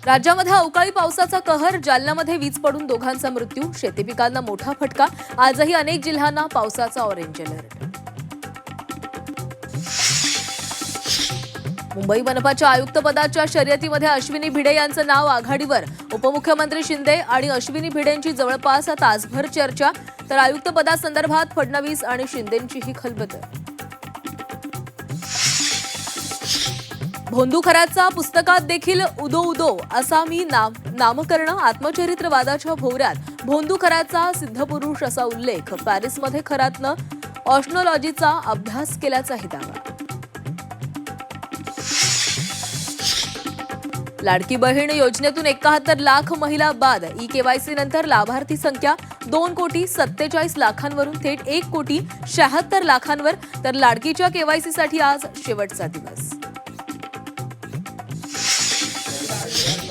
राज्यामध्ये अवकाळी पावसाचा कहर, जालन्यामध्ये वीज पडून दोघांचा मृत्यू, शेती पिकांना मोठा फटका. आजही अनेक जिल्ह्यांना पावसाचा ऑरेंज अलर्ट. मुंबई मनपाच्या आयुक्तपदाच्या शर्यतीमध्ये अश्विनी भिडे यांचं नाव आघाडीवर. उपमुख्यमंत्री शिंदे आणि अश्विनी भिडेंची जवळपास तासभर चर्चा, तर आयुक्तपदासंदर्भात फडणवीस आणि शिंदेंचीही खलबतं. भोंदूखराचा पुस्तकात देखील उदो उदो असा मी नामकरण. आत्मचरित्रवादाच्या भोवऱ्यात भोंदूखराचा सिद्धपुरुष असा उल्लेख. पॅरिसमध्ये खरातनं ऑशनॉलॉजीचा अभ्यास केल्याचाही दावा. लाडकी बहीण योजनेतून 71 लाख महिला बाद. ई-केवायसी नंतर लाभार्थी संख्या 2,47,00,000 थेट 1,76,00,000 तर लाडकीच्या केवायसीसाठी आज शेवटचा दिवस.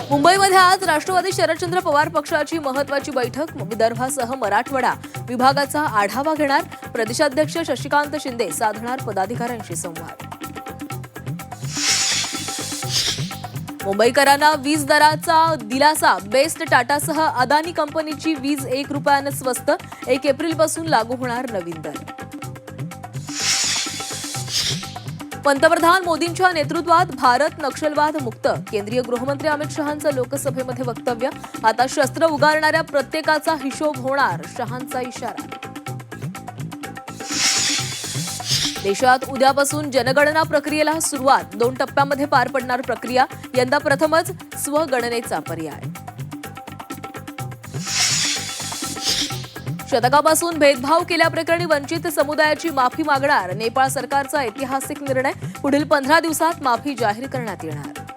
मुंबईमध्ये आज राष्ट्रवादी शरदचंद्र पवार पक्षाची महत्त्वाची बैठक. विदर्भासह मराठवाडा विभागाचा आढावा घेणार. प्रदेशाध्यक्ष शशिकांत शिंदे साधणार पदाधिकाऱ्यांशी संवाद. मुंबईकरांना वीज दराचा दिलासा. बेस्ट टाटासह अदानी कंपनीची वीज ₹1 स्वस्त. 1 एप्रिलपासून लागू होणार नवीन दर. पंतप्रधान मोदींच्या नेतृत्वात भारत नक्षलवाद मुक्त. केंद्रीय गृहमंत्री अमित शहांचं लोकसभेमध्ये वक्तव्य. आता शस्त्र उगारणाऱ्या प्रत्येकाचा हिशोब होणार, शहांचा इशारा. देशात उद्यापासून जनगणना प्रक्रियेला सुरुवात. 2 टप्प्यांमध्ये पार पडणार प्रक्रिया. यंदा प्रथमच स्वगणनेचा पर्याय. शतकापासून भेदभाव केल्याप्रकरणी वंचित समुदायाची माफी मागणार. नेपाळ सरकारचा ऐतिहासिक निर्णय. पुढील 15 दिवसात माफी जाहीर करण्यात येणार.